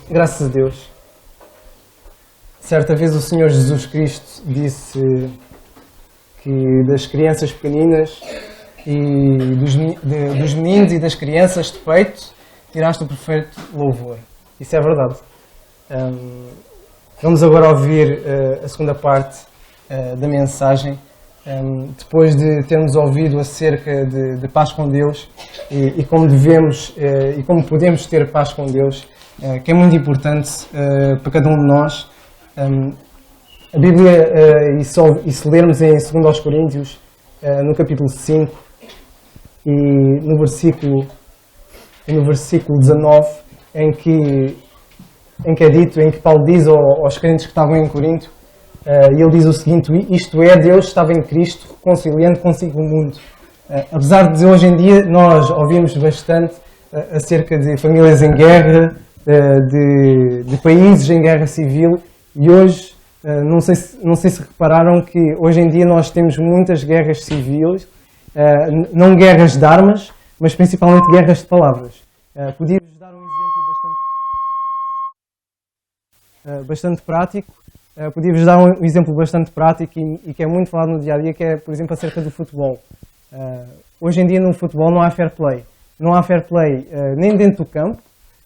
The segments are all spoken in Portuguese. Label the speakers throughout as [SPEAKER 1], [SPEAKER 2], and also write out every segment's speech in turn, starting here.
[SPEAKER 1] Graças a Deus. Certa vez o Senhor Jesus Cristo disse que das crianças pequeninas e dos meninos e das crianças de peito tiraste o perfeito louvor. Isso é verdade. Vamos agora ouvir a segunda parte da mensagem. Depois de termos ouvido acerca de paz com Deus e como devemos e como podemos ter paz com Deus, que é muito importante para cada um de nós. A Bíblia, e se lermos em 2 Coríntios, no capítulo 5 e no versículo 19, em que é dito, em que Paulo diz aos crentes que estavam em Corinto, e ele diz o seguinte: isto é, Deus estava em Cristo reconciliando consigo o mundo. Apesar de hoje em dia nós ouvimos bastante acerca de famílias em guerra, de países em guerra civil, e hoje, não sei se repararam que hoje em dia nós temos muitas guerras civis, não guerras de armas, mas principalmente guerras de palavras. Podia-vos dar um exemplo bastante prático. Podia-vos dar um exemplo bastante prático e que é muito falado no dia-a-dia, que é, por exemplo, acerca do futebol. Hoje em dia no futebol não há fair play. Não há fair play nem dentro do campo,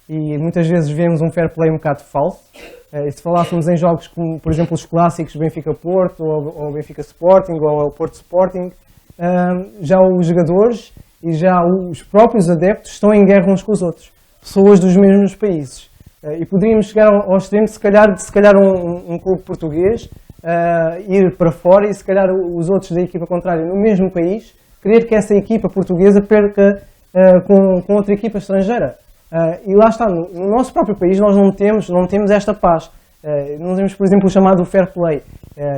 [SPEAKER 1] e muitas vezes vemos um fair play um bocado falso. E se falássemos em jogos como, por exemplo, os clássicos Benfica-Porto, ou Benfica-Sporting, ou o Porto-Sporting, já os jogadores e já os próprios adeptos estão em guerra uns com os outros. Pessoas dos mesmos países. E poderíamos chegar ao extremo de se calhar um clube português ir para fora e se calhar os outros da equipa contrária no mesmo país querer que essa equipa portuguesa perca com outra equipa estrangeira. E lá está, no nosso próprio país nós não temos esta paz. Não temos, por exemplo, o chamado fair play.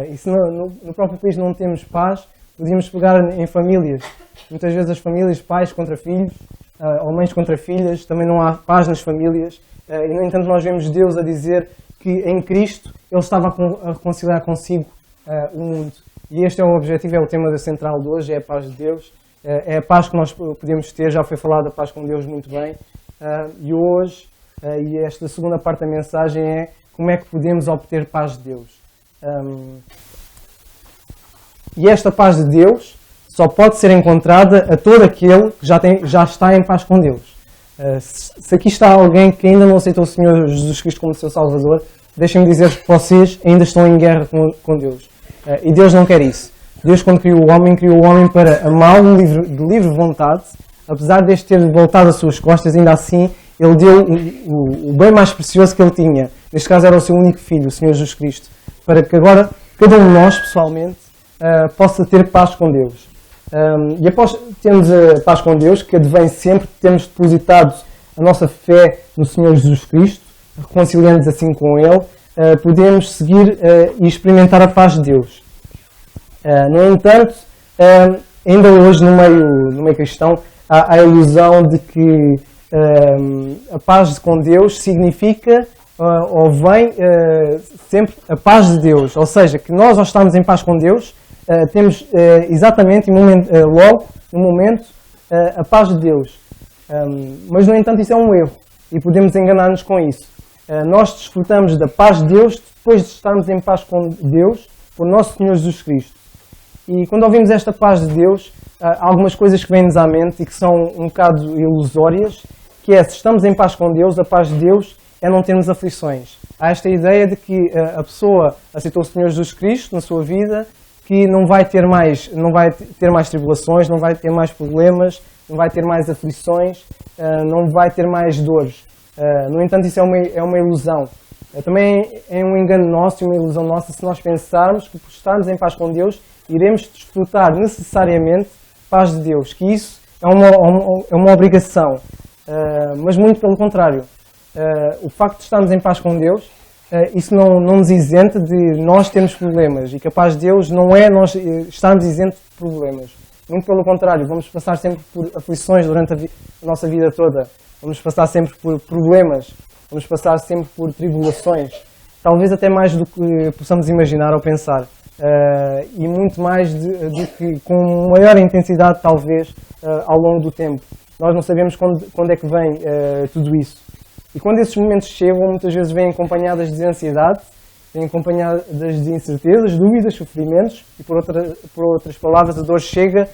[SPEAKER 1] E se no próprio país não temos paz, podíamos pegar em famílias. Muitas vezes as famílias, pais contra filhos, ou mães contra filhas, também não há paz nas famílias. E, no entanto, nós vemos Deus a dizer que em Cristo Ele estava a reconciliar consigo o mundo. E este é o objetivo, é o tema central de hoje, é a paz de Deus. É a paz que nós podemos ter, já foi falado da paz com Deus muito bem. E hoje, e esta segunda parte da mensagem é como é que podemos obter paz de Deus. E esta paz de Deus só pode ser encontrada a todo aquele que já está em paz com Deus. Se aqui está alguém que ainda não aceitou o Senhor Jesus Cristo como seu Salvador, deixem-me dizer que vocês ainda estão em guerra com Deus. E Deus não quer isso. Deus, quando criou o homem para amá-lo de livre vontade. Apesar deste ter voltado as suas costas, ainda assim, Ele deu o bem mais precioso que Ele tinha. Neste caso era o seu único filho, o Senhor Jesus Cristo. Para que agora, cada um de nós, pessoalmente, possa ter paz com Deus. E após termos a paz com Deus, que advém sempre de termos depositado a nossa fé no Senhor Jesus Cristo, reconciliando-nos assim com Ele, podemos seguir e experimentar a paz de Deus. No entanto, ainda hoje no meio cristão, há a ilusão de que a paz com Deus significa ou vem sempre a paz de Deus. Ou seja, que nós ao estarmos em paz com Deus, temos exatamente logo, no momento, a paz de Deus. Mas, no entanto, isso é um erro e podemos enganar-nos com isso. Nós desfrutamos da paz de Deus depois de estarmos em paz com Deus por nosso Senhor Jesus Cristo. E quando ouvimos esta paz de Deus, há algumas coisas que vêm-nos à mente e que são um bocado ilusórias, que é, se estamos em paz com Deus, a paz de Deus é não termos aflições. Há esta ideia de que a pessoa aceitou o Senhor Jesus Cristo na sua vida, que não vai ter mais tribulações, não vai ter mais problemas, não vai ter mais aflições, não vai ter mais dores. No entanto, isso é uma ilusão. Também é um engano nosso e uma ilusão nossa se nós pensarmos que por estarmos em paz com Deus, iremos desfrutar necessariamente paz de Deus, que isso é uma obrigação. Mas muito pelo contrário. O facto de estarmos em paz com Deus, isso não nos isenta de nós termos problemas, e que a paz de Deus não é nós estarmos isentos de problemas. Muito pelo contrário, vamos passar sempre por aflições durante a nossa vida toda, vamos passar sempre por problemas, vamos passar sempre por tribulações, talvez até mais do que possamos imaginar ou pensar, e muito mais do que com maior intensidade talvez ao longo do tempo. Nós não sabemos quando é que vem tudo isso. E quando esses momentos chegam, muitas vezes vêm acompanhadas de ansiedade, vêm acompanhadas de incertezas, dúvidas, sofrimentos, e por outras palavras, a dor chega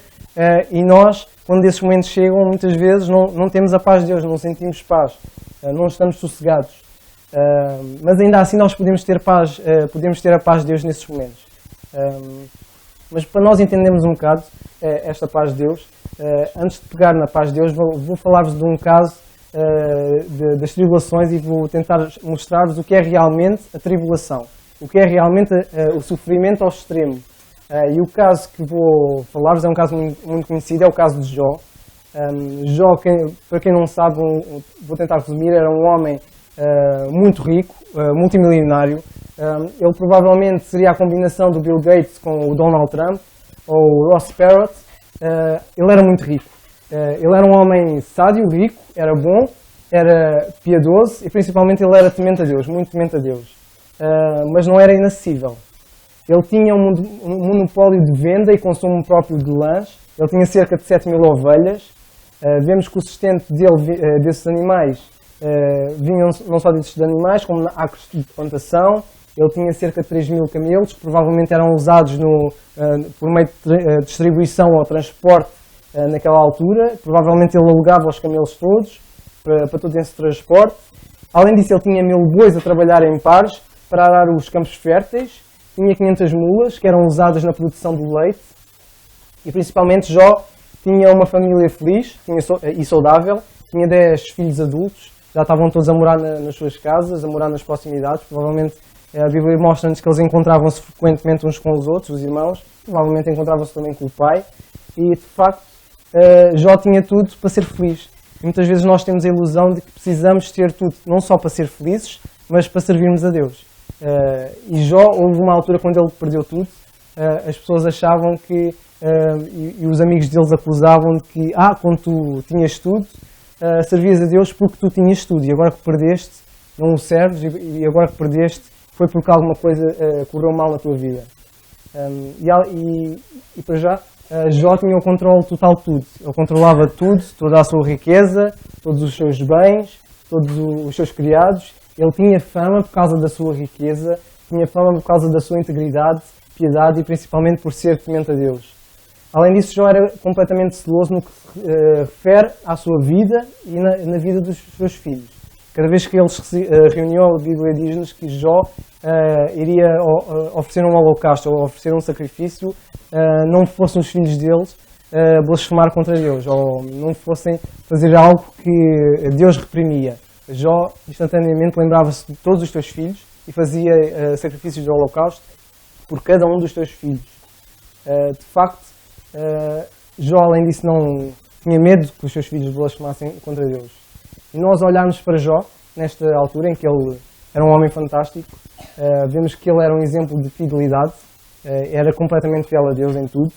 [SPEAKER 1] e nós, quando esses momentos chegam, muitas vezes não temos a paz de Deus, não sentimos paz, não estamos sossegados. Mas ainda assim nós podemos ter paz, podemos ter a paz de Deus nesses momentos. Mas para nós entendermos um bocado esta paz de Deus, antes de pegar na paz de Deus, vou falar-vos de um caso das tribulações e vou tentar mostrar-vos o que é realmente a tribulação, o que é realmente o sofrimento ao extremo. E o caso que vou falar-vos é um caso muito conhecido, é o caso de Jó. Jó, para quem não sabe, vou tentar resumir, era um homem muito rico, multimilionário. Ele provavelmente seria a combinação do Bill Gates com o Donald Trump ou o Ross Perot. Ele era muito rico. Ele era um homem sádio, rico, era bom, era piedoso e principalmente ele era temente a Deus, muito temente a Deus. Mas não era inacessível. Ele tinha um monopólio de venda e consumo próprio de lãs. Ele tinha cerca de 7.000 ovelhas. Vemos que o sustento desses animais vinham não só desses animais, como acres de plantação. Ele tinha cerca de 3.000 camelos, que provavelmente eram usados por meio de distribuição ou transporte naquela altura. Provavelmente ele alugava os camelos todos para todo esse transporte. Além disso, ele tinha 1.000 bois a trabalhar em pares para arar os campos férteis. Tinha 500 mulas, que eram usadas na produção do leite. E principalmente Jó tinha uma família feliz e saudável. Tinha 10 filhos adultos. Já estavam todos a morar nas suas casas, a morar nas proximidades. Provavelmente a Bíblia mostra-nos que eles encontravam-se frequentemente uns com os outros, os irmãos. Provavelmente encontravam-se também com o pai. E, de facto, Jó tinha tudo para ser feliz. E muitas vezes nós temos a ilusão de que precisamos ter tudo, não só para ser felizes, mas para servirmos a Deus. E Jó, houve uma altura quando ele perdeu tudo, as pessoas achavam que, e os amigos deles acusavam de que, quando tu tinhas tudo, servias a Deus porque tu tinhas tudo, e agora que perdeste, não o serves, e agora que perdeste, foi porque alguma coisa correu mal na tua vida. E para já, Jó tinha o controle total de tudo. Ele controlava tudo, toda a sua riqueza, todos os seus bens, todos os seus criados. Ele tinha fama por causa da sua riqueza, tinha fama por causa da sua integridade, piedade e principalmente por ser temente a Deus. Além disso, Jó era completamente celoso no que se refere à sua vida e na vida dos seus filhos. Cada vez que eles se reuniam, a Bíblia diz-nos que Jó iria oferecer um holocausto ou oferecer um sacrifício, não fossem os filhos deles blasfemar contra Deus, ou não fossem fazer algo que Deus reprimia. Jó instantaneamente lembrava-se de todos os teus filhos e fazia sacrifícios de holocausto por cada um dos teus filhos. De facto, Jó, além disso, não tinha medo que os seus filhos blasfemassem contra Deus. E nós olharmos para Jó, nesta altura em que ele era um homem fantástico, vemos que ele era um exemplo de fidelidade, era completamente fiel a Deus em tudo,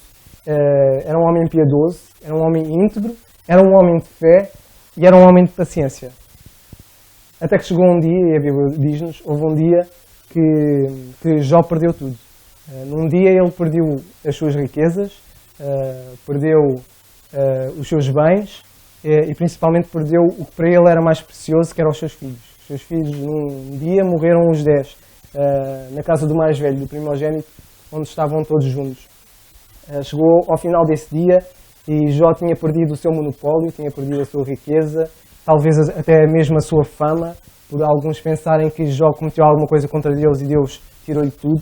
[SPEAKER 1] era um homem piedoso, era um homem íntegro, era um homem de fé e era um homem de paciência. Até que chegou um dia, e a Bíblia diz-nos, houve um dia que Jó perdeu tudo. Num dia ele perdeu as suas riquezas, perdeu os seus bens e principalmente perdeu o que para ele era mais precioso, que eram os seus filhos. Os seus filhos num dia morreram os 10, na casa do mais velho, do primogênito, onde estavam todos juntos. Chegou ao final desse dia e Jó tinha perdido o seu monopólio, tinha perdido a sua riqueza, talvez até mesmo a sua fama, por alguns pensarem que Jó cometeu alguma coisa contra Deus e Deus tirou-lhe tudo.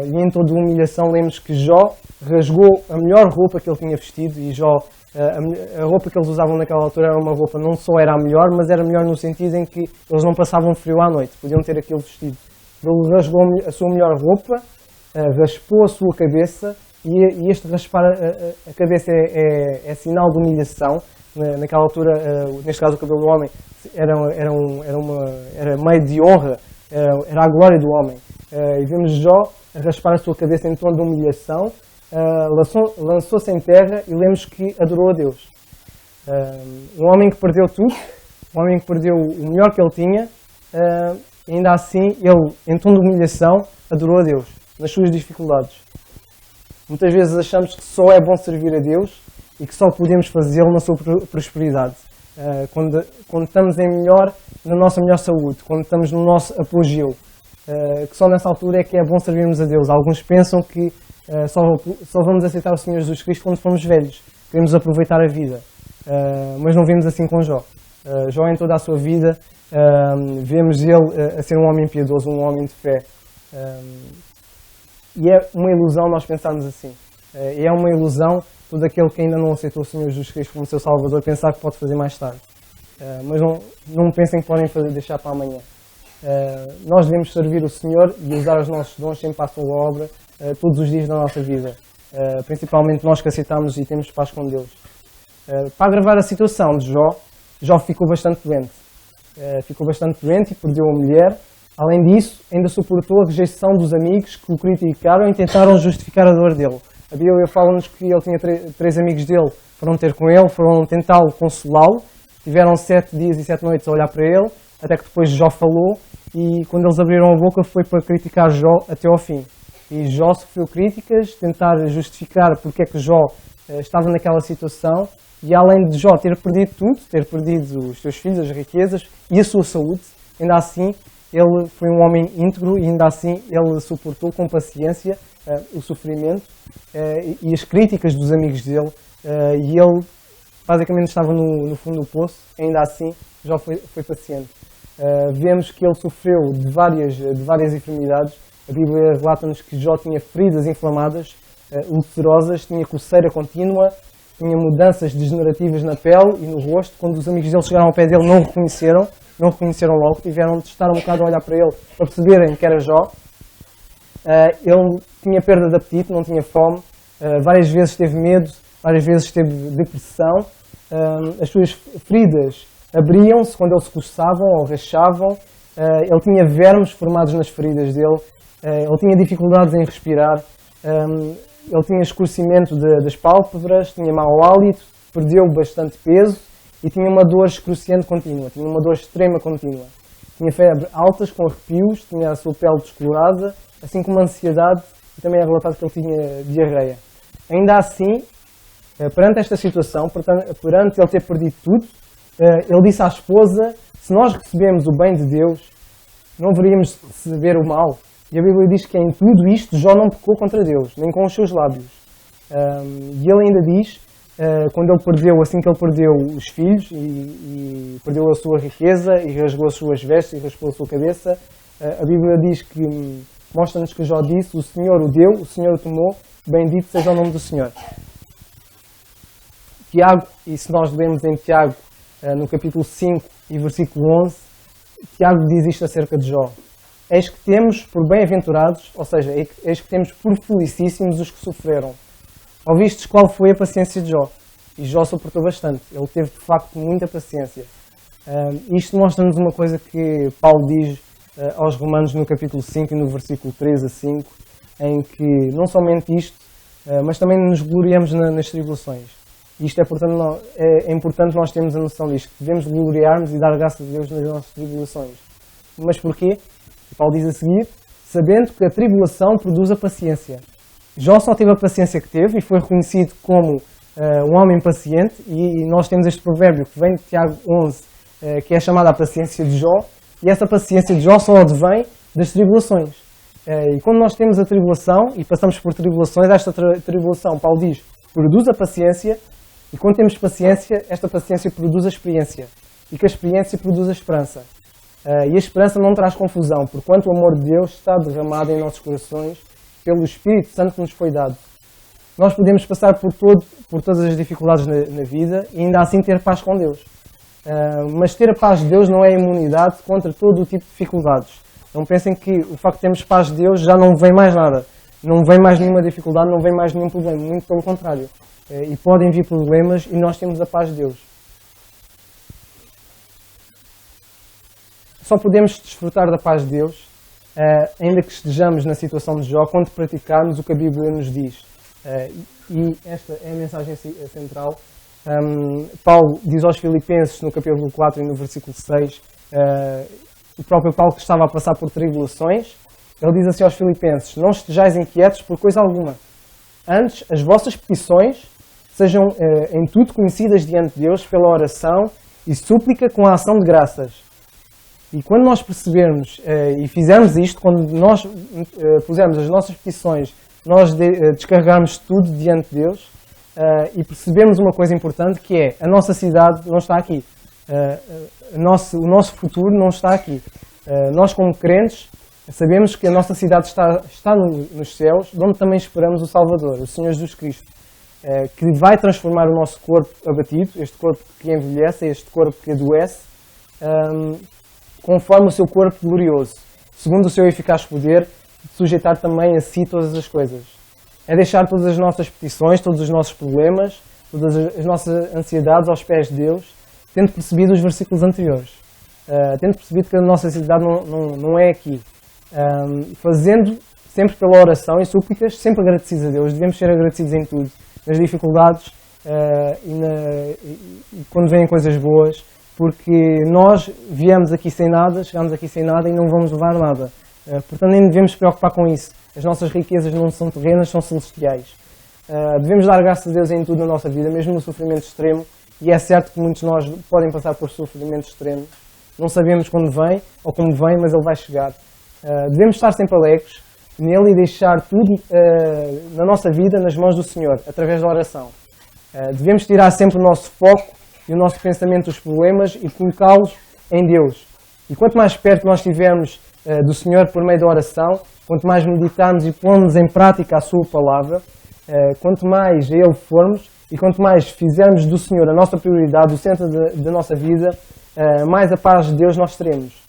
[SPEAKER 1] E em toda humilhação lemos que Jó rasgou a melhor roupa que ele tinha vestido e Jó, a roupa que eles usavam naquela altura era uma roupa, não só era a melhor, mas era melhor no sentido em que eles não passavam frio à noite, podiam ter aquele vestido. Ele rasgou a sua melhor roupa, raspou a sua cabeça e este raspar a cabeça é sinal de humilhação. Naquela altura, neste caso o cabelo do homem era meio de honra, era a glória do homem. E vemos Jó a raspar a sua cabeça em tom de humilhação, lançou-se em terra e lemos que adorou a Deus. Um homem que perdeu tudo, um homem que perdeu o melhor que ele tinha, ainda assim ele, em tom de humilhação, adorou a Deus, nas suas dificuldades. Muitas vezes achamos que só é bom servir a Deus e que só podemos fazê-lo na sua prosperidade. quando estamos na nossa melhor saúde, quando estamos no nosso apogeu, que só nessa altura é que é bom servirmos a Deus. Alguns pensam que só vamos aceitar o Senhor Jesus Cristo quando formos velhos, queremos aproveitar a vida, mas não vemos assim com Jó. Jó, em toda a sua vida, vemos ele a ser um homem piedoso, um homem de fé. E é uma ilusão nós pensarmos assim. E é uma ilusão todo aquele que ainda não aceitou o Senhor Jesus Cristo como seu Salvador pensar que pode fazer mais tarde. Mas não pensem que podem deixar para amanhã. Nós devemos servir o Senhor e usar os nossos dons sempre para a sua obra, todos os dias da nossa vida. Principalmente nós que aceitamos e temos paz com Deus. Para agravar a situação de Jó ficou bastante doente. Ficou bastante doente e perdeu a mulher. Além disso, ainda suportou a rejeição dos amigos que o criticaram e tentaram justificar a dor dele. A Bíblia fala-nos que ele tinha três amigos dele, foram ter com ele, foram tentá-lo consolá-lo, tiveram 7 dias e 7 noites a olhar para ele, até que depois Jó falou, e quando eles abriram a boca foi para criticar Jó até ao fim. E Jó sofreu críticas, tentar justificar porque é que Jó estava naquela situação, e além de Jó ter perdido tudo, ter perdido os seus filhos, as riquezas e a sua saúde, ainda assim ele foi um homem íntegro e ainda assim ele suportou com paciência o sofrimento e as críticas dos amigos dele, e ele basicamente estava no fundo do poço, ainda assim Jó foi paciente. Vemos que ele sofreu de várias enfermidades. A Bíblia relata-nos que Jó tinha feridas inflamadas, ulcerosas, tinha coceira contínua, tinha mudanças degenerativas na pele e no rosto. Quando os amigos dele chegaram ao pé dele, não o reconheceram logo, tiveram de estar um bocado a olhar para ele para perceberem que era Jó. Ele tinha perda de apetite, não tinha fome, várias vezes teve medo, várias vezes teve depressão, as suas feridas abriam-se quando ele se coçavam ou rachavam, ele tinha vermes formados nas feridas dele, ele tinha dificuldades em respirar, ele tinha escurecimento das pálpebras, tinha mau hálito, perdeu bastante peso e tinha uma dor excruciante contínua, tinha uma dor extrema contínua. Tinha febre altas com arrepios, tinha a sua pele descolorada, assim como a ansiedade, e também é relatado que ele tinha diarreia. Ainda assim, perante esta situação, perante ele ter perdido tudo, ele disse à esposa: se nós recebemos o bem de Deus, não deveríamos receber o mal. E a Bíblia diz que em tudo isto Jó não pecou contra Deus, nem com os seus lábios. E ele ainda diz, assim que ele perdeu os filhos e perdeu a sua riqueza e rasgou as suas vestes e raspou a sua cabeça, a Bíblia diz que mostra-nos que Jó disse: o Senhor o deu, o Senhor o tomou, bendito seja o nome do Senhor. Tiago, e se nós lemos em Tiago, no capítulo 5 e versículo 11, Tiago diz isto acerca de Jó: eis que temos por bem-aventurados, ou seja, eis que temos por felicíssimos os que sofreram. Ouvistes qual foi a paciência de Jó? E Jó suportou bastante, ele teve de facto muita paciência. Isto mostra-nos uma coisa que Paulo diz aos Romanos no capítulo 5 e no versículo 3 a 5, em que não somente isto, mas também nos gloriamos nas tribulações. Isto é importante nós termos a noção disto, que devemos gloriar-nos e dar graças a Deus nas nossas tribulações. Mas porquê? Paulo diz a seguir: sabendo que a tribulação produz a paciência. Jó só teve a paciência que teve e foi reconhecido como um homem paciente, e nós temos este provérbio que vem de Tiago 11, que é chamado a paciência de Jó, e essa paciência de Jó só advém das tribulações. E quando nós temos a tribulação e passamos por tribulações, esta tribulação, Paulo diz, produz a paciência, e quando temos paciência, esta paciência produz a experiência, e que a experiência produz a esperança. E a esperança não traz confusão, porquanto o amor de Deus está derramado em nossos corações pelo Espírito Santo que nos foi dado. Nós podemos passar por todas as dificuldades na vida e ainda assim ter paz com Deus. Mas ter a paz de Deus não é imunidade contra todo o tipo de dificuldades. Não pensem que o facto de termos paz de Deus já não vem mais nada. Não vem mais nenhuma dificuldade, não vem mais nenhum problema. Muito pelo contrário. E podem vir problemas e nós temos a paz de Deus. Só podemos desfrutar da paz de Deus, ainda que estejamos na situação de Jó, quando praticarmos o que a Bíblia nos diz. E esta é a mensagem central. Paulo diz aos Filipenses, no capítulo 4 e no versículo 6, o próprio Paulo que estava a passar por tribulações, ele diz assim aos Filipenses: não estejais inquietos por coisa alguma. Antes, as vossas petições sejam em tudo conhecidas diante de Deus pela oração e súplica com a ação de graças. E quando nós percebermos e fizermos isto, quando nós pusermos as nossas petições, nós descarregarmos tudo diante de Deus e percebermos uma coisa importante, que é: a nossa cidade não está aqui. O nosso futuro não está aqui. Nós, como crentes, sabemos que a nossa cidade está nos céus, de onde também esperamos o Salvador, o Senhor Jesus Cristo, que vai transformar o nosso corpo abatido, este corpo que envelhece, este corpo que adoece, conforme o seu corpo glorioso, segundo o seu eficaz poder, de sujeitar também a si todas as coisas. É deixar todas as nossas petições, todos os nossos problemas, todas as nossas ansiedades aos pés de Deus, tendo percebido os versículos anteriores, tendo percebido que a nossa cidade não é aqui, fazendo sempre pela oração e súplicas, sempre agradecidos a Deus. Devemos ser agradecidos em tudo, nas dificuldades e quando vêm coisas boas, porque nós viemos aqui sem nada, chegamos aqui sem nada e não vamos levar nada. Portanto, nem devemos nos preocupar com isso. As nossas riquezas não são terrenas, são celestiais. Devemos dar graças a Deus em tudo na nossa vida, mesmo no sofrimento extremo, e é certo que muitos de nós podem passar por sofrimento extremo. Não sabemos quando vem ou como vem, mas ele vai chegar. Devemos estar sempre alegres nele e deixar tudo na nossa vida nas mãos do Senhor, através da oração. Devemos tirar sempre o nosso foco e o nosso pensamento dos problemas e colocá-los em Deus. E quanto mais perto nós estivermos do Senhor por meio da oração, quanto mais meditarmos e pomos em prática a Sua Palavra, quanto mais a Ele formos e quanto mais fizermos do Senhor a nossa prioridade, o centro da nossa vida, mais a paz de Deus nós teremos.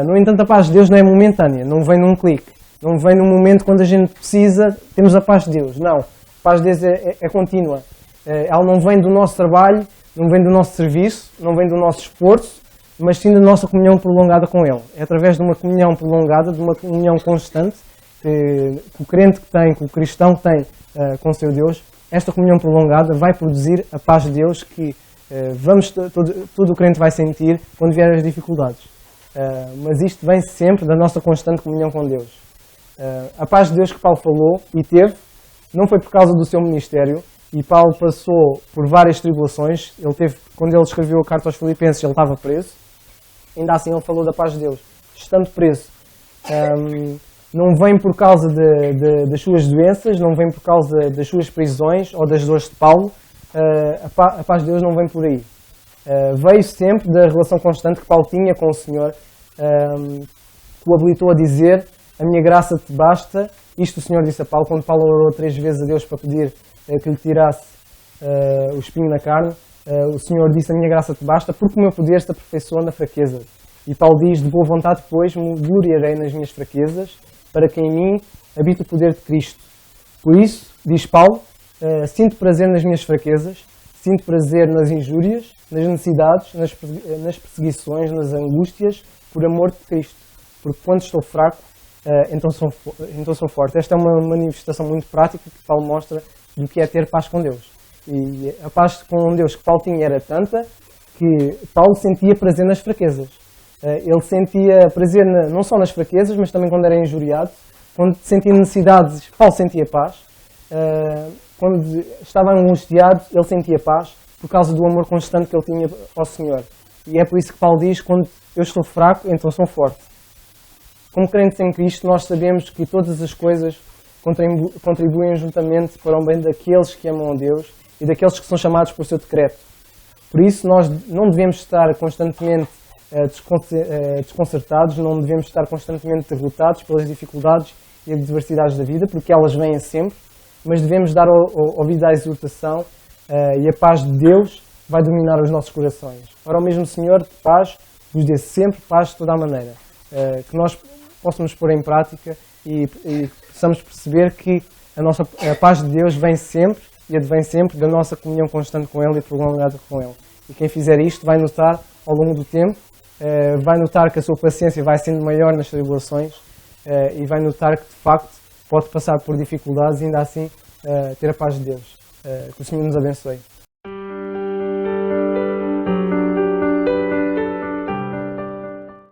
[SPEAKER 1] No entanto, a paz de Deus não é momentânea, não vem num clique, não vem num momento quando a gente precisa, temos a paz de Deus. Não, a paz de Deus é contínua. Ela não vem do nosso trabalho, não vem do nosso serviço, não vem do nosso esforço, mas sim da nossa comunhão prolongada com Ele. É através de uma comunhão prolongada, de uma comunhão constante, que o crente que tem, que o cristão que tem com o seu Deus, esta comunhão prolongada vai produzir a paz de Deus que todo o crente vai sentir quando vier as dificuldades. Mas isto vem sempre da nossa constante comunhão com Deus. A paz de Deus que Paulo falou e teve, não foi por causa do seu ministério, e Paulo passou por várias tribulações. Quando ele escreveu a carta aos Filipenses, ele estava preso. Ainda assim ele falou da paz de Deus, estando preso. Não vem por causa das suas doenças, não vem por causa das suas prisões ou das dores de Paulo. A paz de Deus não vem por aí. Veio sempre da relação constante que Paulo tinha com o Senhor, que o habilitou a dizer: a minha graça te basta. Isto o Senhor disse a Paulo, quando Paulo orou 3 vezes a Deus para pedir que lhe tirasse o espinho na carne. O Senhor disse: a minha graça te basta, porque o meu poder se aperfeiçoa na fraqueza. E Paulo diz: de boa vontade depois me gloriarei nas minhas fraquezas, para que em mim habite o poder de Cristo. Por isso, diz Paulo, sinto prazer nas minhas fraquezas, sinto prazer nas injúrias, nas necessidades, nas perseguições, nas angústias, por amor de Cristo. Porque quando estou fraco, então sou forte. Esta é uma manifestação muito prática que Paulo mostra do que é ter paz com Deus. E a paz com Deus que Paulo tinha era tanta que Paulo sentia prazer nas fraquezas. Ele sentia prazer não só nas fraquezas, mas também quando era injuriado. Quando sentia necessidades, Paulo sentia paz. Quando estava angustiado, ele sentia paz por causa do amor constante que ele tinha ao Senhor. E é por isso que Paulo diz: quando eu estou fraco, então sou forte. Como crentes em Cristo, nós sabemos que todas as coisas contribuem juntamente para o bem daqueles que amam a Deus e daqueles que são chamados por seu decreto. Por isso, nós não devemos estar constantemente desconcertados, não devemos estar constantemente derrotados pelas dificuldades e adversidades da vida, porque elas vêm sempre, mas devemos dar ouvido à exortação e a paz de Deus vai dominar os nossos corações. Ora, o mesmo Senhor de paz vos dê sempre paz de toda a maneira. Que nós possamos pôr em prática e possamos perceber que a paz de Deus vem sempre e advém sempre da nossa comunhão constante com Ele e prolongada com Ele. E quem fizer isto vai notar ao longo do tempo, vai notar que a sua paciência vai sendo maior nas tribulações e vai notar que de facto pode passar por dificuldades e ainda assim ter a paz de Deus. Que o Senhor nos abençoe.